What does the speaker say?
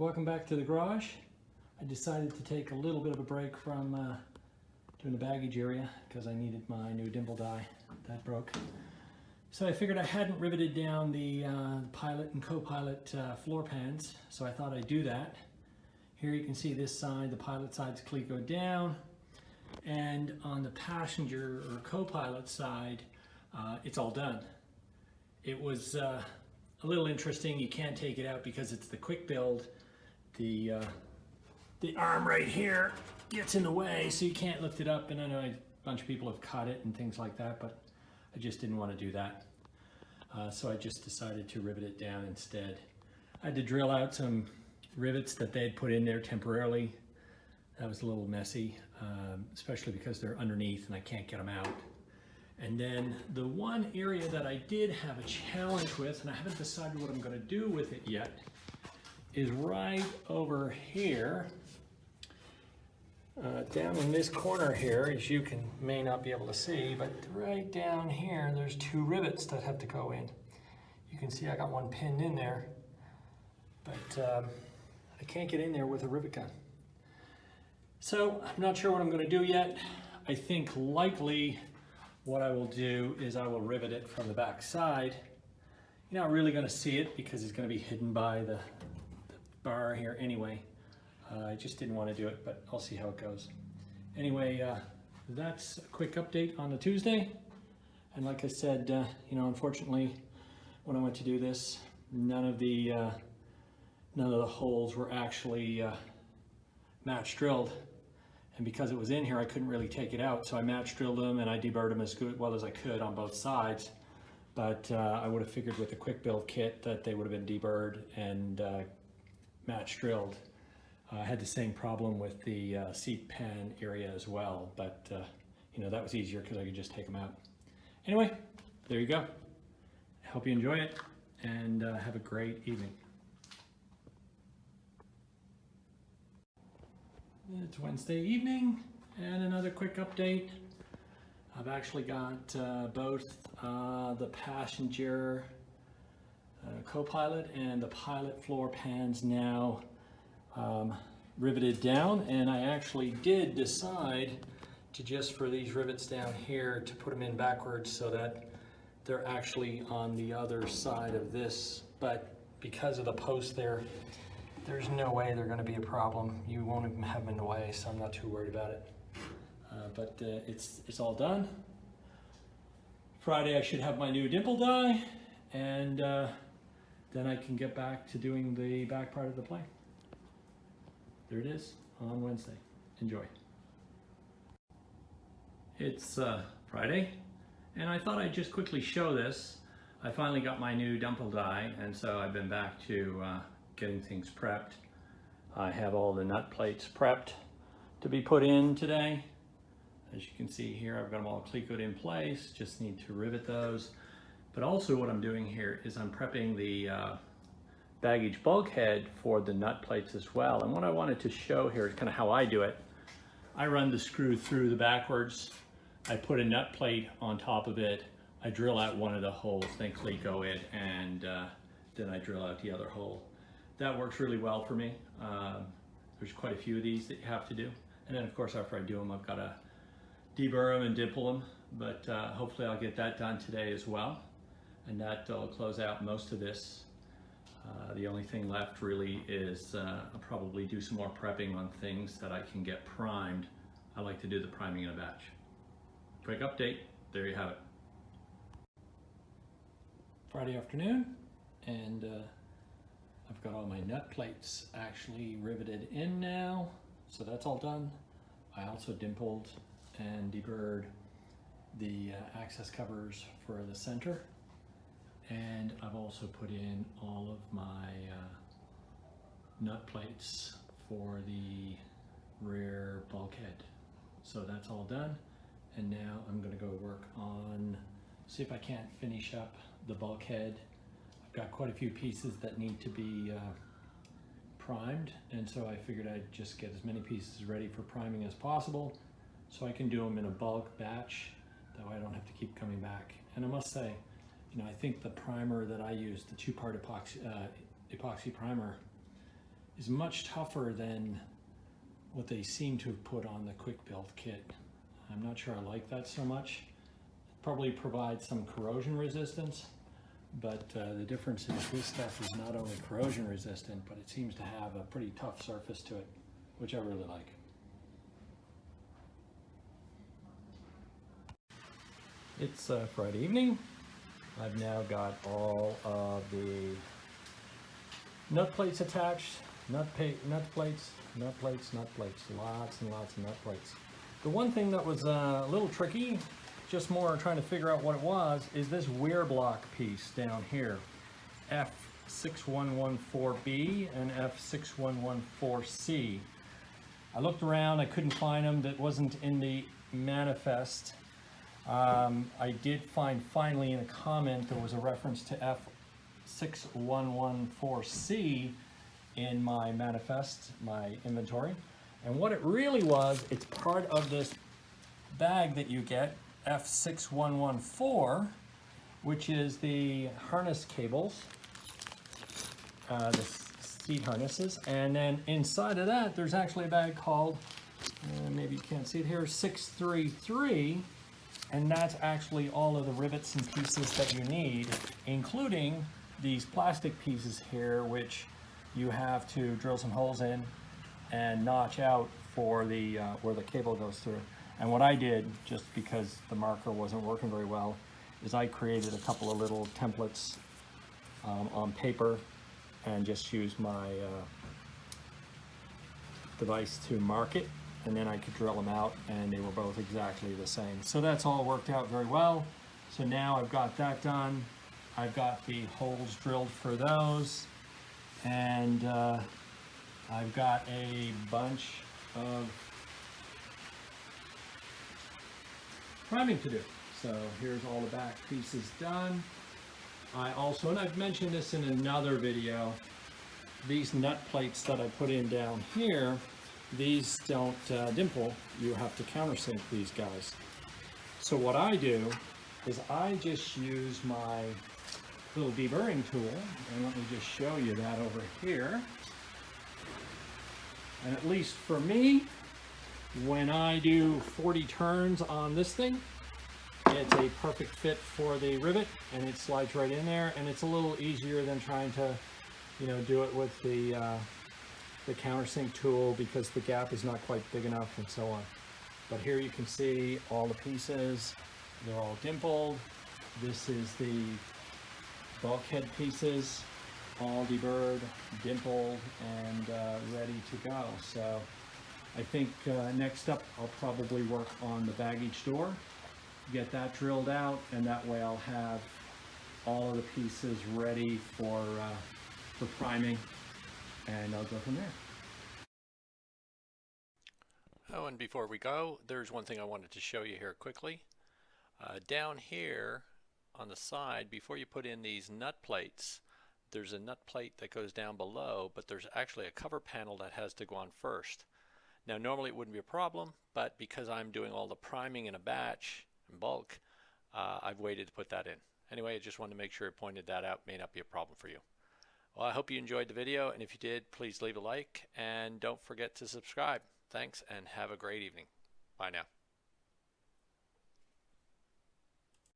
Welcome back to the garage. I decided to take a little bit of a break from doing the baggage area because I needed my new dimple die that broke. So I figured I hadn't riveted down the pilot and co-pilot floor pans, so I thought I'd do that. Here you can see this side, the pilot side's clecoed down, and on the passenger or co-pilot side, it's all done. It was a little interesting. You can't take it out because it's the quick build. The arm right here gets in the way, so you can't lift it up, and I know a bunch of people have cut it and things like that, but I just didn't want to do that. So I just decided to rivet it down instead. I had to drill out some rivets that they had put in there temporarily. That was a little messy, especially because they're underneath and I can't get them out. And then the one area that I did have a challenge with, and I haven't decided what I'm going to do with it yet, is right over here. Down in this corner here, as you may not be able to see, but right down here, there's two rivets that have to go in. You can see I got one pinned in there, but I can't get in there with a rivet gun. So I'm not sure what I'm going to do yet. I think likely what I will do is I will rivet it from the back side. You're not really going to see it because it's going to be hidden by the bar here anyway. I just didn't want to do it, but I'll see how it goes. Anyway, that's a quick update on the Tuesday. And like I said, unfortunately, when I went to do this, none of the holes were actually match drilled. And because it was in here, I couldn't really take it out. So I match drilled them and I deburred them as well as I could on both sides. But I would have figured with the quick build kit that they would have been deburred and match drilled. I had the same problem with the seat pan area as well, but that was easier because I could just take them out. Anyway, there you go. I hope you enjoy it and have a great evening. It's Wednesday evening and another quick update. I've actually got both the passenger co-pilot and the pilot floor pans now riveted down, and I actually did decide to just for these rivets down here to put them in backwards so that they're actually on the other side of this, but because of the post there's no way they're going to be a problem. You won't even have them in the way, so I'm not too worried about it. But it's all done. Friday I should have my new dimple die, and then I can get back to doing the back part of the plane. There it is on Wednesday. Enjoy. It's Friday, and I thought I'd just quickly show this. I finally got my new dimple die, and so I've been back to getting things prepped. I have all the nut plates prepped to be put in today. As you can see here, I've got them all clecoed in place, just need to rivet those. But also what I'm doing here is I'm prepping the baggage bulkhead for the nut plates as well. And what I wanted to show here is kind of how I do it. I run the screw through the backwards, I put a nut plate on top of it, I drill out one of the holes, then cleco it, and then I drill out the other hole. That works really well for me. There's quite a few of these that you have to do. And then of course after I do them, I've got to deburr them and dimple them, but hopefully I'll get that done today as well. And that'll close out most of this. The only thing left really is I'll probably do some more prepping on things that I can get primed. I like to do the priming in a batch. Quick update, there you have it. Friday afternoon, and I've got all my nut plates actually riveted in now, so that's all done. I also dimpled and deburred the access covers for the center, and I've also put in all of my nut plates for the rear bulkhead. So that's all done, and now I'm going to go work on, see if I can't finish up the bulkhead. I've got quite a few pieces that need to be primed, and so I figured I'd just get as many pieces ready for priming as possible so I can do them in a bulk batch, that way I don't have to keep coming back. And I must say, I think the primer that I used, the two-part epoxy primer, is much tougher than what they seem to have put on the quick build kit. I'm not sure I like that so much. It probably provides some corrosion resistance, but the difference is this stuff is not only corrosion resistant, but it seems to have a pretty tough surface to it, which I really like. It's Friday evening. I've now got all of the nut plates attached. Nut plates, lots and lots of nut plates. The one thing that was a little tricky, just more trying to figure out what it was, is this weir block piece down here. F6114B and F6114C. I looked around, I couldn't find them. That wasn't in the manifest. I did find finally in a comment there was a reference to F6114C in my manifest, my inventory. And what it really was, it's part of this bag that you get, F6114, which is the harness cables, the seat harnesses. And then inside of that, there's actually a bag called, maybe you can't see it here, 633. And that's actually all of the rivets and pieces that you need, including these plastic pieces here, which you have to drill some holes in and notch out for the where the cable goes through. And what I did, just because the marker wasn't working very well, is I created a couple of little templates on paper and just used my device to mark it, and then I could drill them out and they were both exactly the same. So that's all worked out very well. So now I've got that done. I've got the holes drilled for those, and I've got a bunch of priming to do. So here's all the back pieces done. I also, and I've mentioned this in another video, these nut plates that I put in down here, these don't dimple. You have to countersink these guys. So what I do is I just use my little deburring tool, and let me just show you that over here. And at least for me, when I do 40 turns on this thing, it's a perfect fit for the rivet, and it slides right in there, and it's a little easier than trying to, you know, do it with the countersink tool, because the gap is not quite big enough and so on. But here you can see all the pieces, they're all dimpled. This is the bulkhead pieces, all deburred, dimpled, and ready to go. So I think next up I'll probably work on the baggage door, get that drilled out, and that way I'll have all of the pieces ready for priming, and I'll go from there. Oh, and before we go, there's one thing I wanted to show you here quickly. Down here on the side, before you put in these nut plates, there's a nut plate that goes down below, but there's actually a cover panel that has to go on first. Now normally it wouldn't be a problem, but because I'm doing all the priming in a batch, in bulk, I've waited to put that in. Anyway, I just wanted to make sure I pointed that out. May not be a problem for you. Well, I hope you enjoyed the video, and if you did, please leave a like, and don't forget to subscribe. Thanks, and have a great evening. Bye now.